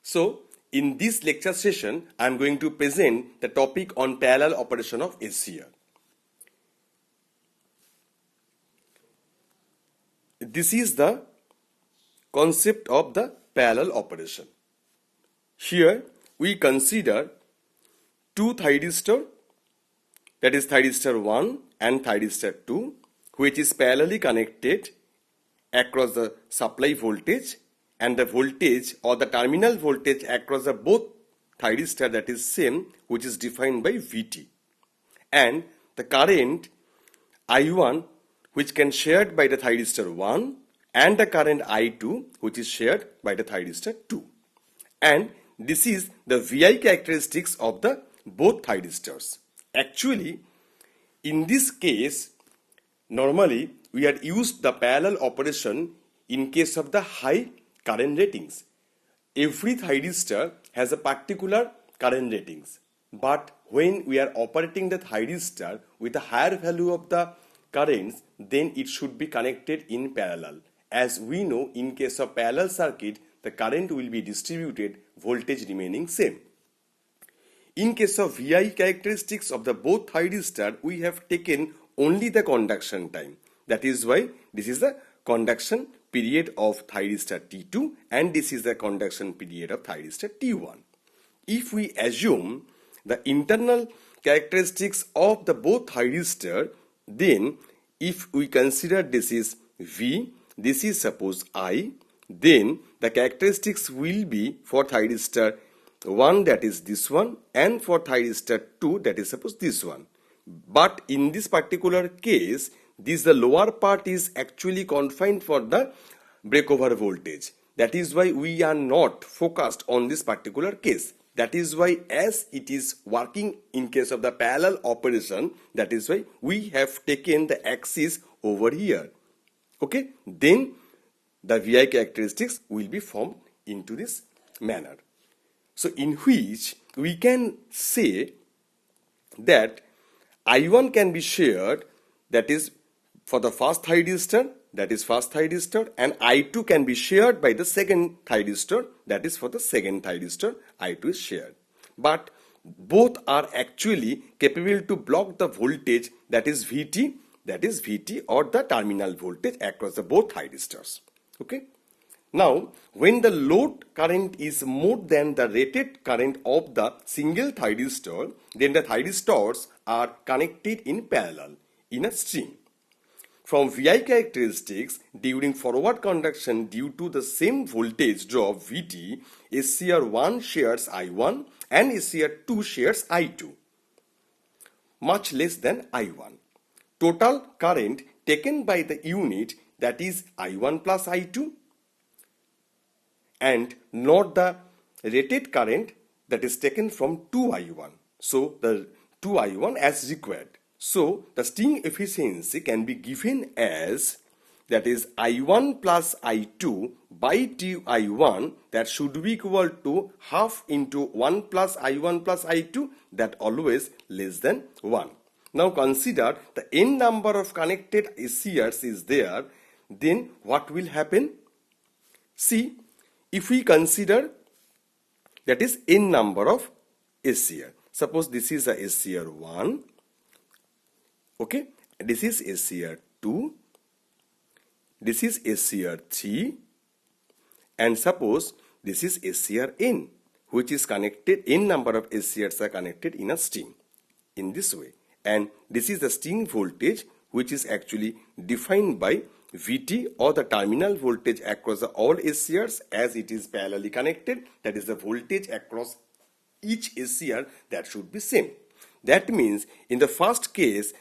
So, in this lecture session, I am going to present the topic on parallel operation of SCR. This is the concept of the parallel operation. Here, we consider two thyristors, that is thyristor 1 and thyristor 2, which is parallelly connected across the supply voltage, and the voltage or the terminal voltage across the both thyristor, that is same, which is defined by Vt, and the current I1 which can shared by the thyristor 1 and the current I2 which is shared by the thyristor 2. And this is the VI characteristics of the both thyristors. Actually, in this case, normally we had used the parallel operation in case of the high current ratings. Every thyristor has a particular current ratings, but when we are operating the thyristor with a higher value of the currents, then it should be connected in parallel. As we know, in case of parallel circuit, the current will be distributed, voltage remaining same. In case of VI characteristics of the both thyristor, we have taken only the conduction time. That is why this is the conduction period of thyristor T2 and this is the conduction period of thyristor T1. If we assume the internal characteristics of the both thyristor, then if we consider this is V, this is suppose I, then the characteristics will be for thyristor 1, that is this one, and for thyristor 2, that is suppose this one. But in this particular case, the lower part is actually confined for the breakover voltage. That is why we are not focused on this particular case. That is why, as it is working in case of the parallel operation, that is why we have taken the axis over here. Okay, then the VI characteristics will be formed into this manner. So in which we can say that I1 can be shared, that is for the first thyristor, that is first thyristor, and I2 can be shared by the second thyristor, that is for the second thyristor, I2 is shared. But both are actually capable to block the voltage, that is Vt or the terminal voltage across the both thyristors. Okay. Now, when the load current is more than the rated current of the single thyristor, then the thyristors are connected in parallel in a string. From VI characteristics, during forward conduction due to the same voltage drop Vt, SCR1 shares I1 and SCR2 shares I2, much less than I1. Total current taken by the unit, that is I1 plus I2, and not the rated current that is taken from 2I1. So the 2I1 as required. So the string efficiency can be given as, that is I1 plus I2 by 2I1, that should be equal to half into 1 plus I1 plus I2, that always less than 1. Now consider the n number of connected SCRs is there, then what will happen? See, if we consider that is n number of SCR, suppose this is a SCR1, okay, this is SCR2, this is SCR3, and suppose this is SCRn, which is connected, n number of SCRs are connected in a string in this way. And this is the string voltage which is actually defined by Vt or the terminal voltage across all SCRs, as it is parallelly connected, that is the voltage across each SCR that should be same. That means in the first case,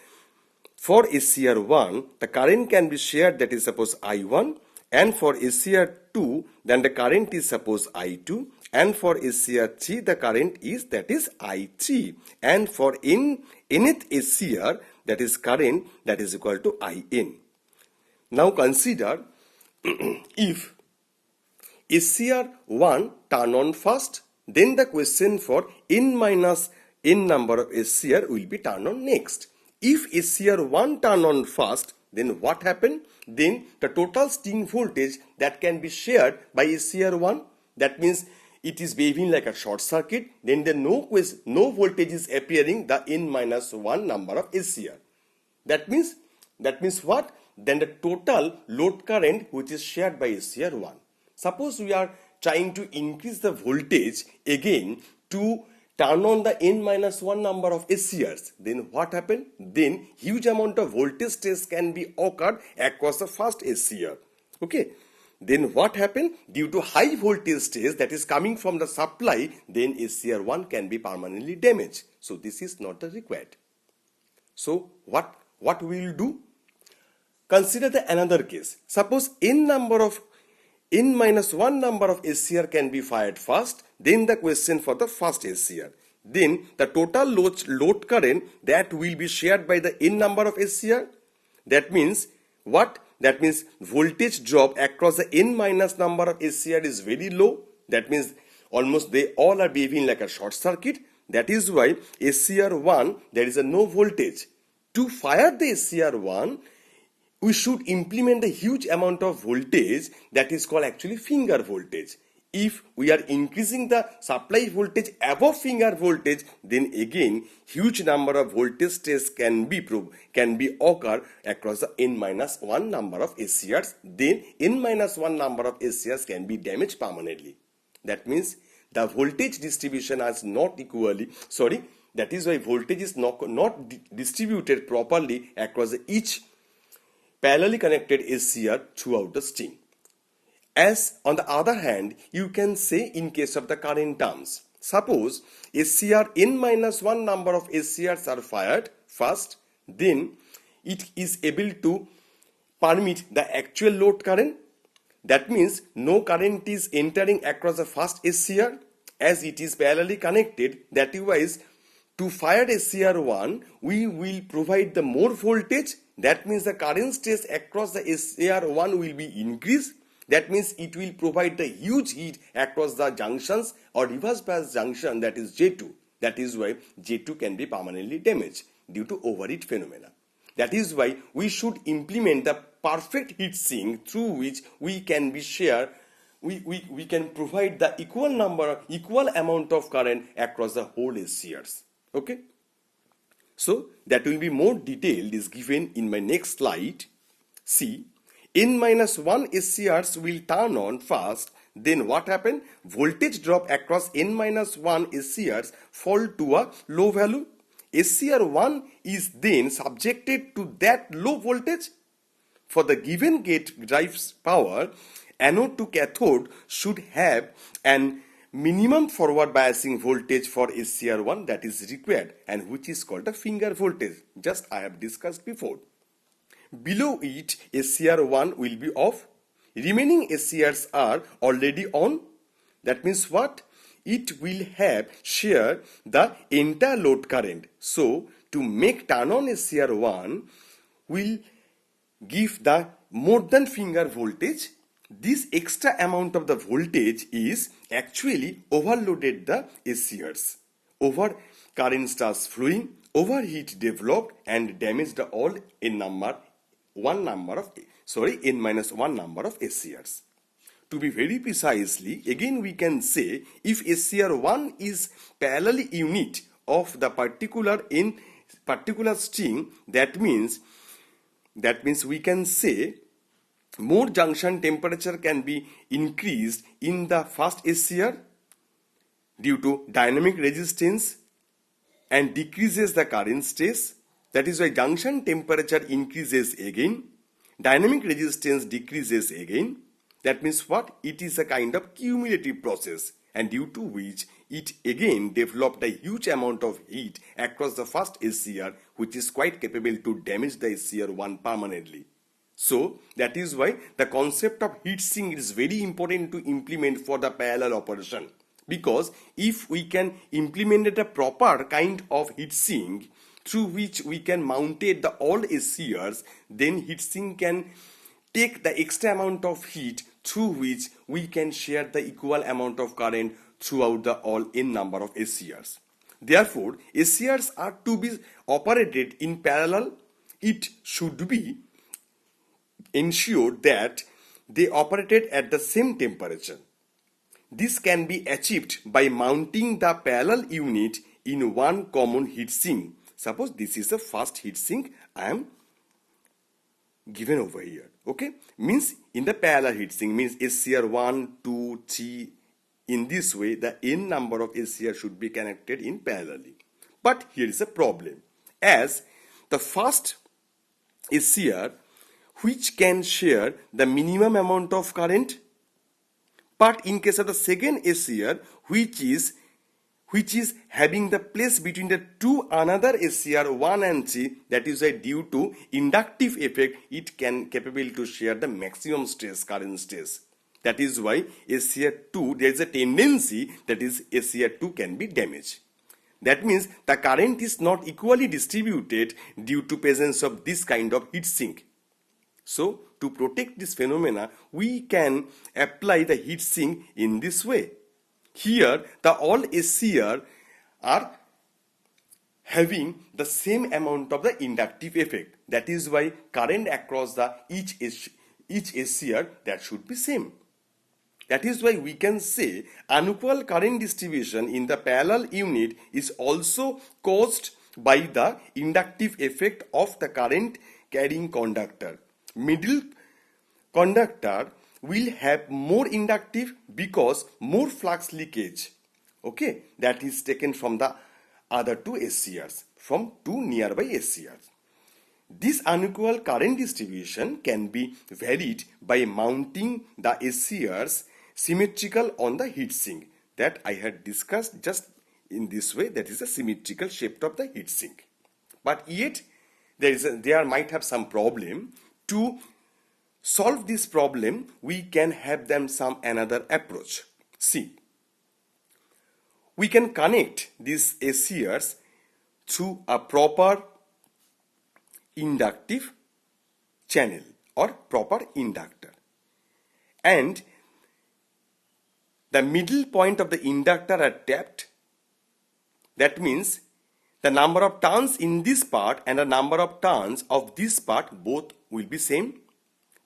for SCR1, the current can be shared, that is suppose I1, and for SCR2, then the current is suppose I2, and for SCR3, the current is, that is I3, and for nth SCR, that is current, that is equal to In. Now consider if SCR1 turn on first, then the question for n minus n number of SCR will be turned on next. If SCR1 turn on first, then what happen? Then the total string voltage that can be shared by SCR1, that means it is behaving like a short circuit, then no voltage is appearing the n minus 1 number of SCR. That means what? Then the total load current which is shared by SCR1. Suppose we are trying to increase the voltage again to turn on the n minus 1 number of SCRs. Then what happened? Then huge amount of voltage stage can be occurred across the first SCR. Okay. Then what happened? Due to high voltage stage that is coming from the supply, then SCR1 can be permanently damaged. So this is not required. So what we will do? Consider another case. Suppose n minus 1 number of SCR can be fired first, then the question for the first SCR. Then the total load current that will be shared by the n number of SCR. That means what? That means voltage drop across the n minus number of SCR is very low. That means almost they all are behaving like a short circuit. That is why SCR1 there is no voltage. To fire the SCR1, we should implement a huge amount of voltage that is called actually finger voltage. If we are increasing the supply voltage above finger voltage, then again huge number of voltage stages can be occur across the n minus 1 number of SCRs. Then n minus 1 number of SCRs can be damaged permanently. That means the voltage distribution is not equally. That is why voltage is not distributed properly across each parallelly connected SCR throughout the string. As on the other hand, you can say in case of the current terms, suppose SCR n minus 1 number of SCRs are fired first, then it is able to permit the actual load current. That means no current is entering across the first SCR as it is parallelly connected. That is, to fire SCR1, we will provide the more voltage. That means the current stage across the SCR1 will be increased. That means it will provide the huge heat across the junctions or reverse bias junction, that is J2. That is why J2 can be permanently damaged due to overheat phenomena. That is why we should implement the perfect heat sink through which we can we can provide the equal amount of current across the whole SCRs. Okay. So that will be more detailed is given in my next slide. See, n minus 1 SCRs will turn on first. Then what happened? Voltage drop across n minus 1 SCRs fall to a low value. SCR1 is then subjected to that low voltage. For the given gate drives power, anode to cathode should have an minimum forward biasing voltage for SCR1 that is required and which is called a finger voltage. Just I have discussed before. Below it, SCR1 will be off. Remaining SCRs are already on. That means what? It will have share the entire load current. So to make turn on SCR1 will give the more than finger voltage. This extra amount of the voltage is actually overloaded the SCRs. Over current starts flowing, overheat developed and damaged all n minus 1 number of SCRs. To be very precisely, again we can say if SCR1 is parallel unit of the particular string, that means we can say more junction temperature can be increased in the first SCR due to dynamic resistance and decreases the current stage. That is why junction temperature increases again, dynamic resistance decreases again. That means what? It is a kind of cumulative process and due to which it again developed a huge amount of heat across the first SCR which is quite capable to damage the SCR1 permanently. So that is why the concept of heat sink is very important to implement for the parallel operation. Because if we can implement a proper kind of heat sink through which we can mount the all SCRs, then heat sink can take the extra amount of heat through which we can share the equal amount of current throughout the all n number of SCRs. Therefore, SCRs are to be operated in parallel. It should be ensured that they operated at the same temperature. This can be achieved by mounting the parallel unit in one common heat sink. Suppose this is the first heat sink I am given over here. Okay, means in the parallel heat sink means SCR 1, 2, 3. In this way, the n number of SCR should be connected in parallelly. But here is a problem. As the first SCR, which can share the minimum amount of current, but in case of the second SCR, which is having the place between the two another SCR 1 and 3, that is why due to inductive effect, it can capable to share the maximum stress, current stress. That is why SCR 2, there is a tendency that is SCR 2 can be damaged. That means the current is not equally distributed due to presence of this kind of heat sink. So to protect this phenomena, we can apply the heat sink in this way. Here, the all SCR are having the same amount of the inductive effect. That is why current across the each SCR that should be same. That is why we can say unequal current distribution in the parallel unit is also caused by the inductive effect of the current carrying conductor. Middle conductor will have more inductive because more flux leakage. Okay, that is taken from the other two SCRs, from two nearby SCRs. This unequal current distribution can be varied by mounting the SCRs symmetrical on the heat sink that I had discussed just in this way. That is a symmetrical shape of the heat sink. But yet there might have some problem. To solve this problem, we can have them some another approach. See, we can connect these SCRs through a proper inductive channel or proper inductor, and the middle point of the inductor are tapped. That means the number of turns in this part and the number of turns of this part both will be same.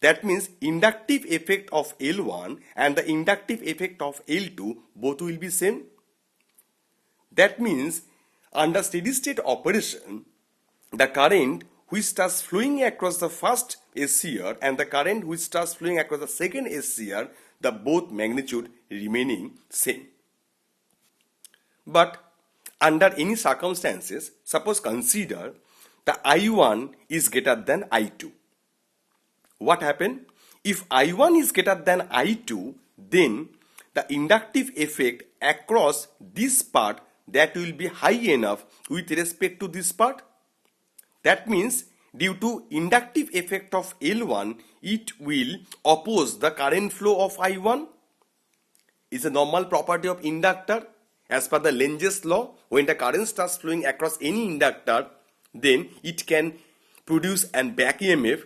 That means inductive effect of L1 and the inductive effect of L2 both will be same. That means under steady state operation, the current which starts flowing across the first SCR and the current which starts flowing across the second SCR, the both magnitude remaining same. But under any circumstances, suppose consider the I1 is greater than I2. What happened? If I1 is greater than I2, then the inductive effect across this part that will be high enough with respect to this part. That means due to inductive effect of L1, it will oppose the current flow of I1. Is a normal property of inductor. As per the Lenz's law, when the current starts flowing across any inductor, then it can produce an back EMF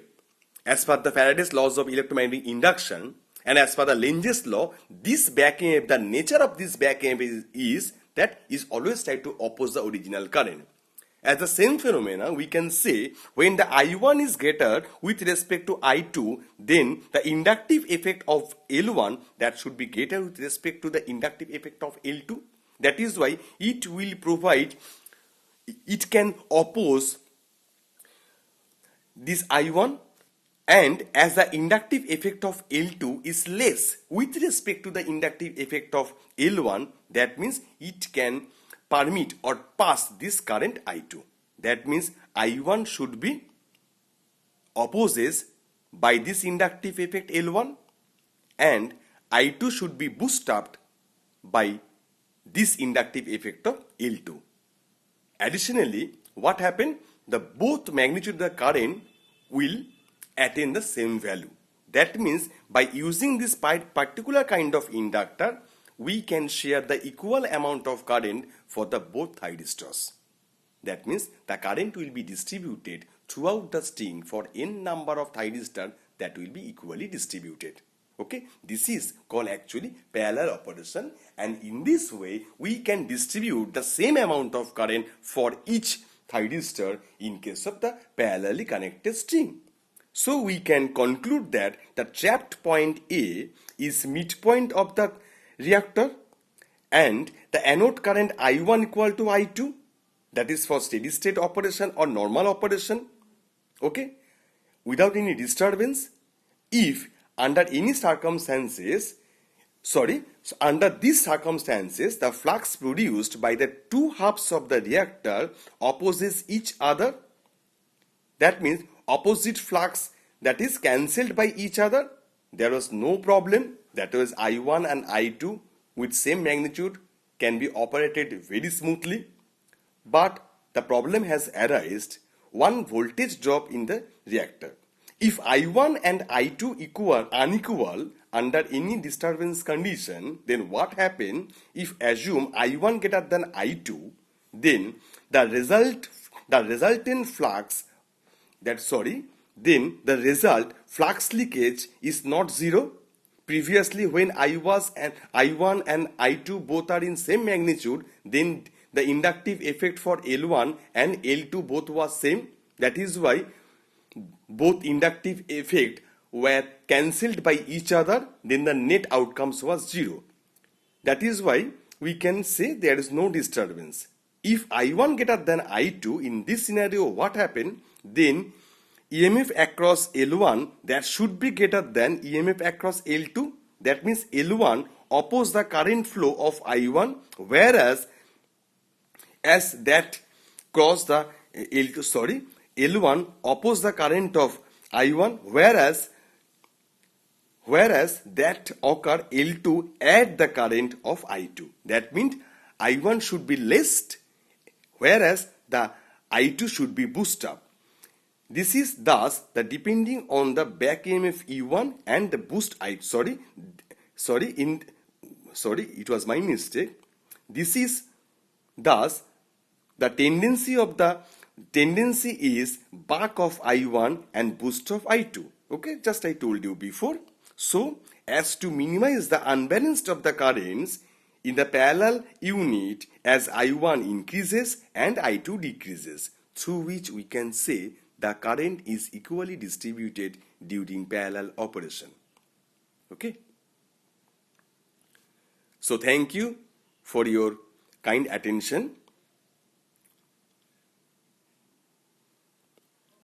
as per the Faraday's laws of electromagnetic induction. And as per the Lenz's law, this back EMF, the nature of this back EMF is that is always try to oppose the original current. As the same phenomena, we can say when the I1 is greater with respect to I2, then the inductive effect of L1 that should be greater with respect to the inductive effect of L2. That is why it will provide, it can oppose this I1, and as the inductive effect of L2 is less with respect to the inductive effect of L1, that means it can permit or pass this current I2. That means I1 should be opposes by this inductive effect L1 and I2 should be boosted up by this inductive effect of L2. Additionally, what happened? The both magnitude of the current will attain the same value. That means by using this particular kind of inductor, we can share the equal amount of current for the both thyristors. That means the current will be distributed throughout the string for n number of thyristors that will be equally distributed. Okay, this is called actually parallel operation, and in this way we can distribute the same amount of current for each thyristor in case of the parallelly connected string. So we can conclude that the trapped point A is midpoint of the reactor, and the anode current I1 equal to I2, that is for steady state operation or normal operation, okay, without any disturbance. If under any circumstances, under these circumstances, the flux produced by the two halves of the reactor opposes each other. That means opposite flux that is cancelled by each other. There was no problem. That was I1 and I2 with same magnitude can be operated very smoothly. But the problem has arisen, one voltage drop in the reactor. If I1 and I2 unequal under any disturbance condition, then what happens if assume I1 greater than I2, then the resultant flux then the result flux leakage is not zero. Previously, when I1 and I2 both are in same magnitude, then the inductive effect for L1 and L2 both was same. That is why both inductive effect were cancelled by each other, then the net outcomes was zero. That is why we can say there is no disturbance. If I1 greater than I2, in this scenario what happened? Then EMF across L1 that should be greater than EMF across L2. That means L1 oppose the current flow of I1, whereas as that cross the L1 oppose the current of I1, whereas that occur L2 add the current of I2. That means I1 should be less, whereas the I2 should be boosted up. This is thus the depending on the back EMF E1 and the boost I. It was my mistake. This is thus the tendency is back of I1 and boost of I2. Okay, just I told you before. So as to minimize the unbalance of the currents in the parallel unit as I1 increases and I2 decreases, through which we can say the current is equally distributed during parallel operation. Okay. So thank you for your kind attention.